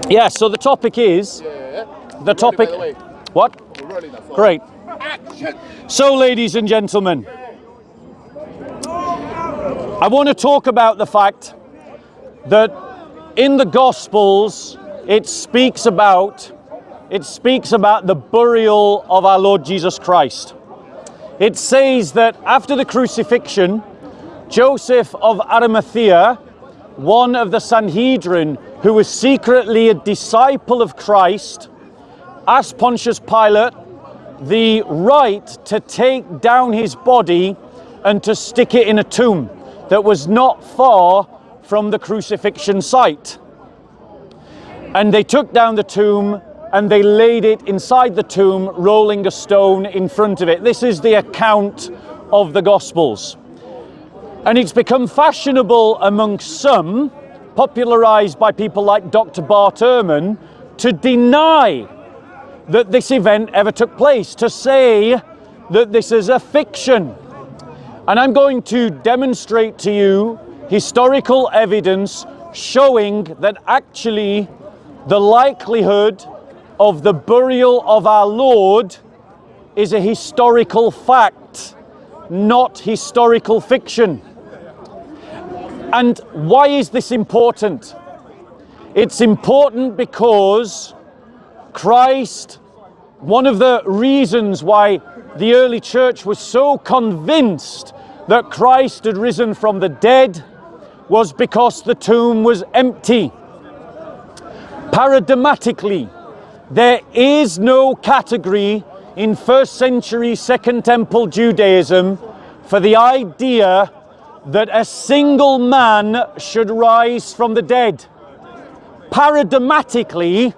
Yeah, so the topic is... The topic... What? Great. So, ladies and gentlemen, I want to talk about the fact that in the Gospels, it speaks about the burial of our Lord Jesus Christ. It says that after the crucifixion, Joseph of Arimathea, one of the Sanhedrin, who was secretly a disciple of Christ, asked Pontius Pilate the right to take down his body and to stick it in a tomb that was not far from the crucifixion site. And they took down the tomb and they laid it inside the tomb, rolling a stone in front of it. This is the account of the Gospels. And it's become fashionable amongst some, popularized by people like Dr. Bart Ehrman, to deny that this event ever took place, to say that this is a fiction. And I'm going to demonstrate to you historical evidence showing that actually the likelihood of the burial of our Lord is a historical fact, not historical fiction. And why is this important? It's important because Christ, one of the reasons why the early church was so convinced that Christ had risen from the dead was because the tomb was empty. Paradigmatically, there is no category in first century Second Temple Judaism for the idea that a single man should rise from the dead. Paradigmatically,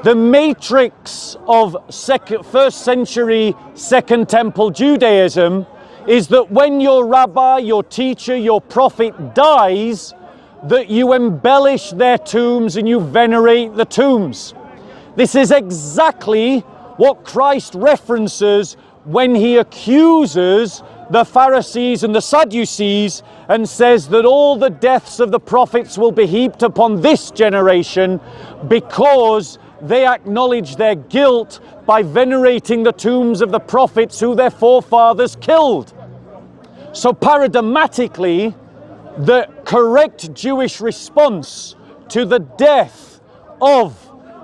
the matrix of first century Second Temple Judaism is that when your rabbi, your teacher, your prophet dies, that you embellish their tombs and you venerate the tombs. This is exactly what Christ references when he accuses the Pharisees and the Sadducees and says that all the deaths of the prophets will be heaped upon this generation because they acknowledge their guilt by venerating the tombs of the prophets who their forefathers killed. So paradigmatically, the correct Jewish response to the death of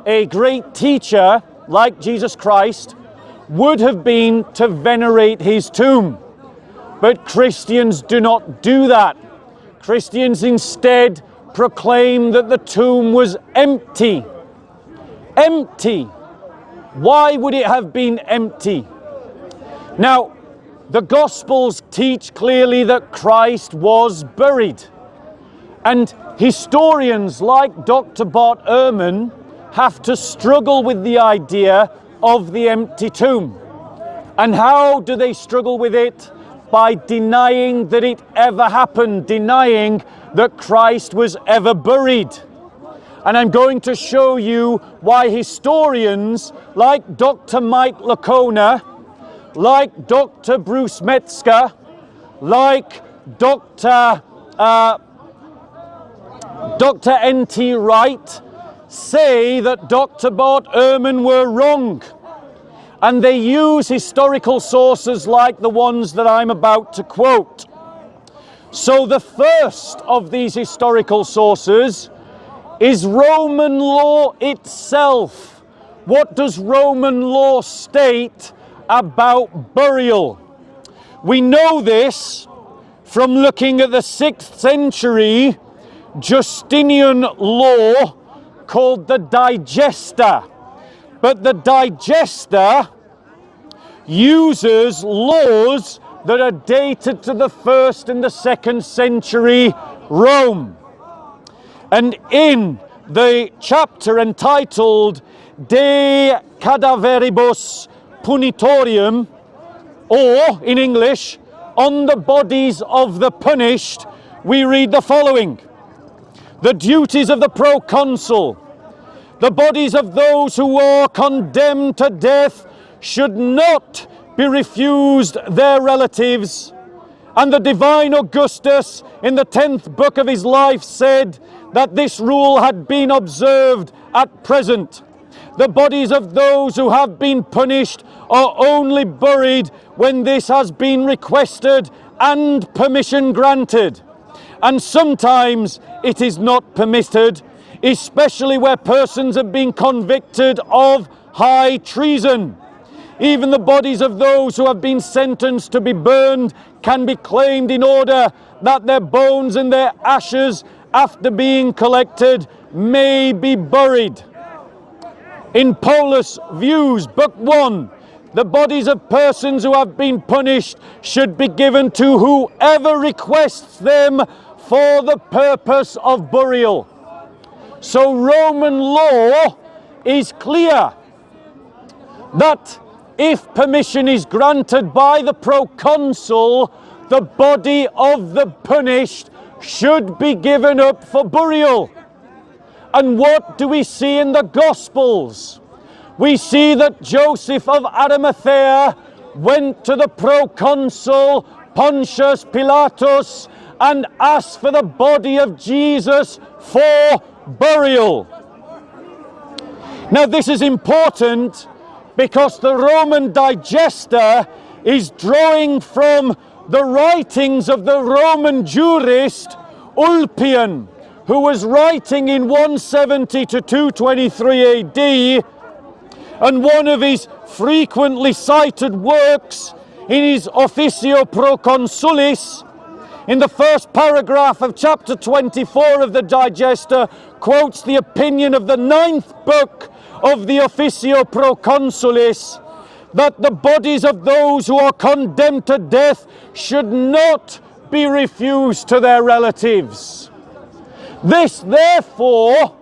a great teacher like Jesus Christ would have been to venerate his tomb. But Christians do not do that. Christians instead proclaim that the tomb was empty. Empty. Why would it have been empty? Now, the Gospels teach clearly that Christ was buried. And historians like Dr. Bart Ehrman have to struggle with the idea of the empty tomb. And how do they struggle with it? By denying that it ever happened, denying that Christ was ever buried. And I'm going to show you why historians like Dr. Mike Licona, like Dr. Bruce Metzger, like Dr. N.T. Wright say that Dr. Bart Ehrman were wrong. And they use historical sources like the ones that I'm about to quote. So the first of these historical sources is Roman law itself. What does Roman law state about burial? We know this from looking at the 6th century Justinian law called the Digesta. But the Digesta uses laws that are dated to the 1st and the 2nd century Rome. And in the chapter entitled De Cadaveribus Punitorium, or in English, On the Bodies of the Punished, we read the following. The duties of the proconsul. The bodies of those who are condemned to death should not be refused their relatives. And the divine Augustus, in the 10th book of his life, said that this rule had been observed at present. The bodies of those who have been punished are only buried when this has been requested and permission granted. And sometimes it is not permitted, especially where persons have been convicted of high treason. Even the bodies of those who have been sentenced to be burned can be claimed in order that their bones and their ashes, after being collected, may be buried. In Paulus' Views, Book 1, the bodies of persons who have been punished should be given to whoever requests them for the purpose of burial. So Roman law is clear that if permission is granted by the proconsul, the body of the punished should be given up for burial. And what do we see in the Gospels? We see that Joseph of Arimathea went to the proconsul Pontius Pilatus and asked for the body of Jesus for burial. Now this is important because the Roman Digester is drawing from the writings of the Roman jurist Ulpian, who was writing in 170 to 223 AD, and one of his frequently cited works in his Officio Proconsulis, in the first paragraph of chapter 24 of the Digester, quotes the opinion of the 9th book of the Officio Proconsulis, that the bodies of those who are condemned to death should not be refused to their relatives. This, therefore,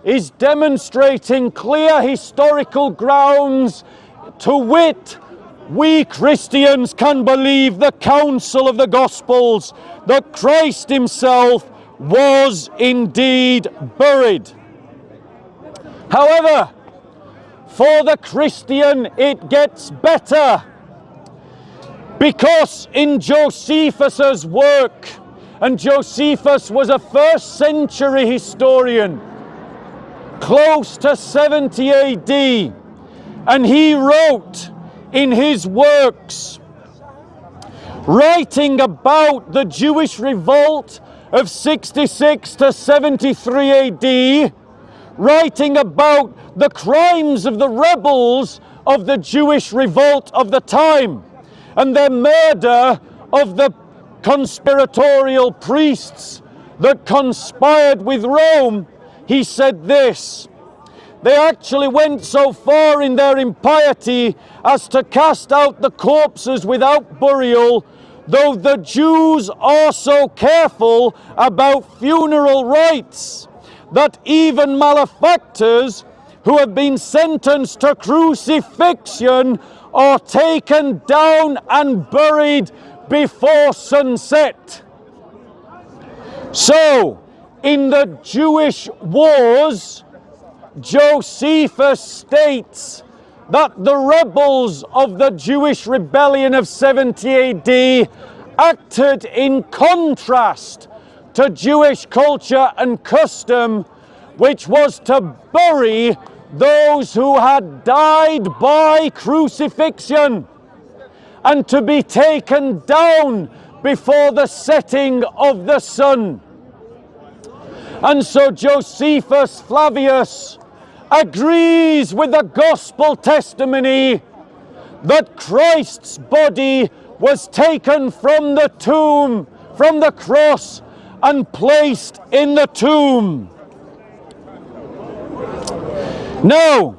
is demonstrating clear historical grounds, to wit, we Christians can believe the counsel of the Gospels that Christ himself was indeed buried. However, for the Christian it gets better, because in Josephus's work, and Josephus was a 1st century historian, close to 70 AD, and he wrote in his works, writing about the Jewish revolt of 66 to 73 AD, writing about the crimes of the rebels of the Jewish revolt of the time and their murder of the conspiratorial priests that conspired with Rome. He said this: they actually went so far in their impiety as to cast out the corpses without burial, though the Jews are so careful about funeral rites that even malefactors who have been sentenced to crucifixion are taken down and buried before sunset. So, in the Jewish wars, Josephus states that the rebels of the Jewish rebellion of 70 AD acted in contrast to Jewish culture and custom, which was to bury those who had died by crucifixion and to be taken down before the setting of the sun. And so Josephus Flavius agrees with the gospel testimony that Christ's body was taken from the tomb, from the cross, and placed in the tomb. Now,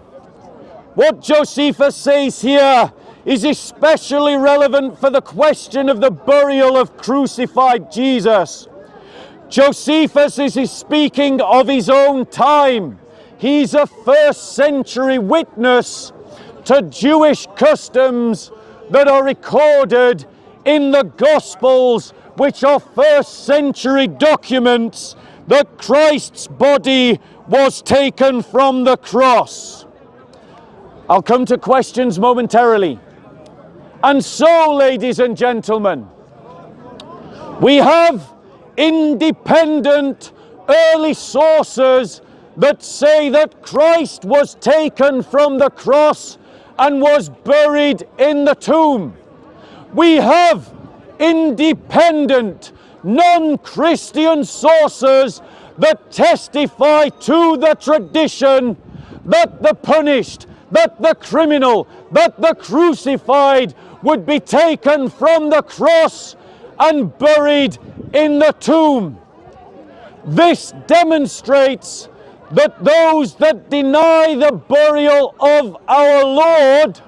what Josephus says here is especially relevant for the question of the burial of crucified Jesus. Josephus is speaking of his own time. He's a 1st century witness to Jewish customs that are recorded in the Gospels, which are 1st century documents that Christ's body was taken from the cross. I'll come to questions momentarily. And so, ladies and gentlemen, we have independent early sources that say that Christ was taken from the cross and was buried in the tomb. We have independent, non-Christian sources that testify to the tradition that the punished, that the criminal, that the crucified would be taken from the cross and buried in the tomb. This demonstrates that those that deny the burial of our Lord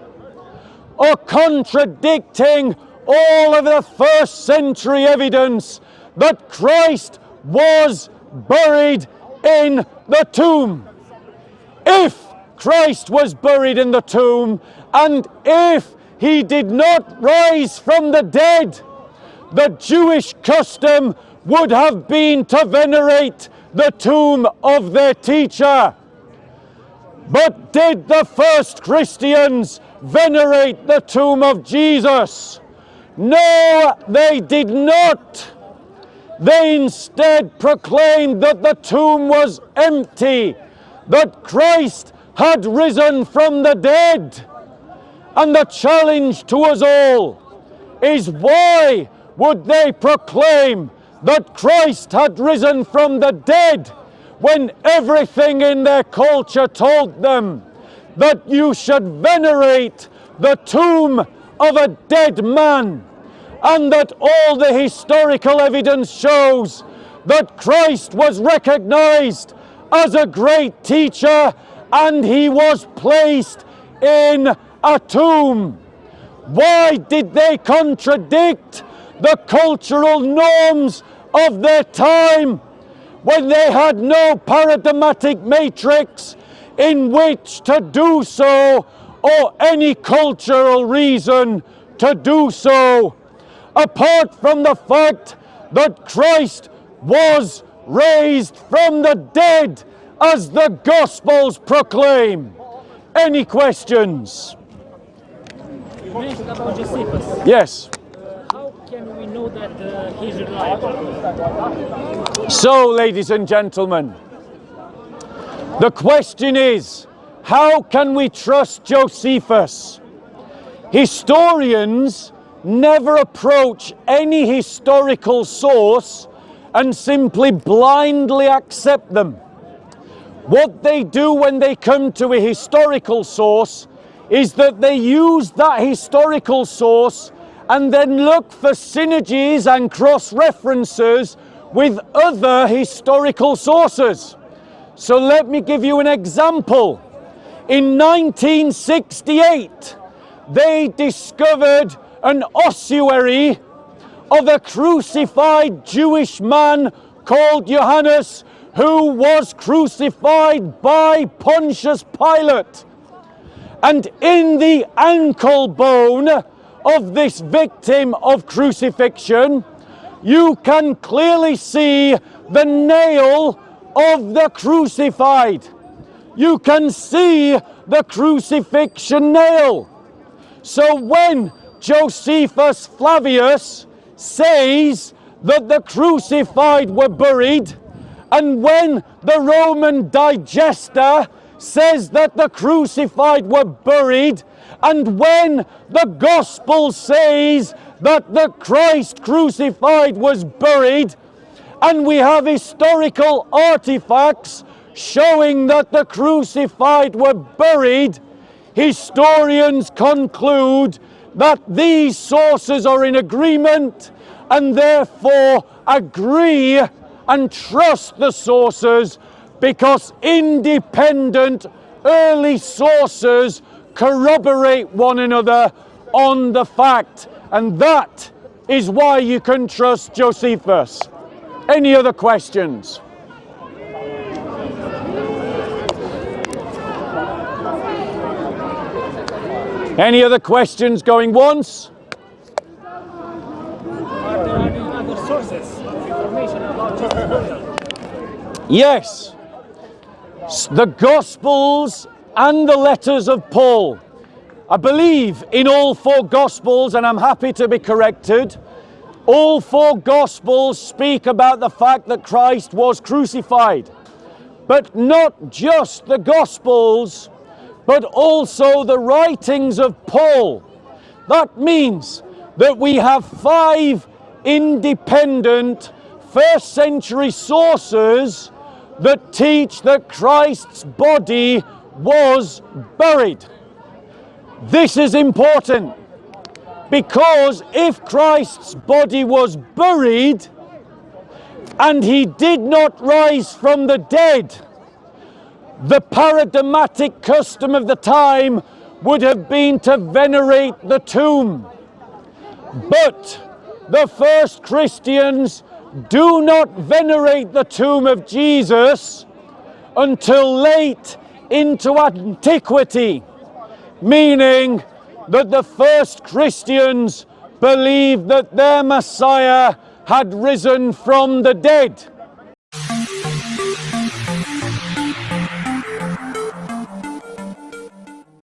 are contradicting all of the first century evidence that Christ was buried in the tomb. If Christ was buried in the tomb, and if he did not rise from the dead, the Jewish custom would have been to venerate the tomb of their teacher. But did the first Christians venerate the tomb of Jesus? No, they did not. They instead proclaimed that the tomb was empty, that Christ had risen from the dead. And the challenge to us all is, why would they proclaim that Christ had risen from the dead when everything in their culture told them that you should venerate the tomb of a dead man, and that all the historical evidence shows that Christ was recognized as a great teacher and he was placed in a tomb? Why did they contradict the cultural norms of their time when they had no paradigmatic matrix in which to do so, or any cultural reason to do so, apart from the fact that Christ was raised from the dead as the Gospels proclaim? Any questions? You mentioned about Josephus. Yes. How can we know that he's reliable? So, ladies and gentlemen, the question is, how can we trust Josephus? Historians never approach any historical source and simply blindly accept them. What they do when they come to a historical source is that they use that historical source and then look for synergies and cross-references with other historical sources. So let me give you an example. In 1968, they discovered an ossuary of a crucified Jewish man called Johannes, who was crucified by Pontius Pilate. And in the ankle bone of this victim of crucifixion, you can clearly see the nail of the crucified. You can see the crucifixion nail. So when Josephus Flavius says that the crucified were buried, and when the Roman Digester says that the crucified were buried, and when the Gospel says that the Christ crucified was buried, and we have historical artifacts showing that the crucified were buried, historians conclude that these sources are in agreement and therefore agree and trust the sources, because independent early sources corroborate one another on the fact. And that is why you can trust Josephus. Any other questions? Any other questions going once? Are there any other sources of information about Jesus' burial? Yes. The Gospels and the letters of Paul. I believe in all four Gospels, and I'm happy to be corrected. All four Gospels speak about the fact that Christ was crucified. but not just the Gospels, but also the writings of Paul. That means that we have 5 independent first century sources that teach that Christ's body was buried. This is important because if Christ's body was buried and he did not rise from the dead, the paradigmatic custom of the time would have been to venerate the tomb. But the first Christians do not venerate the tomb of Jesus until late into antiquity, meaning that the first Christians believed that their Messiah had risen from the dead.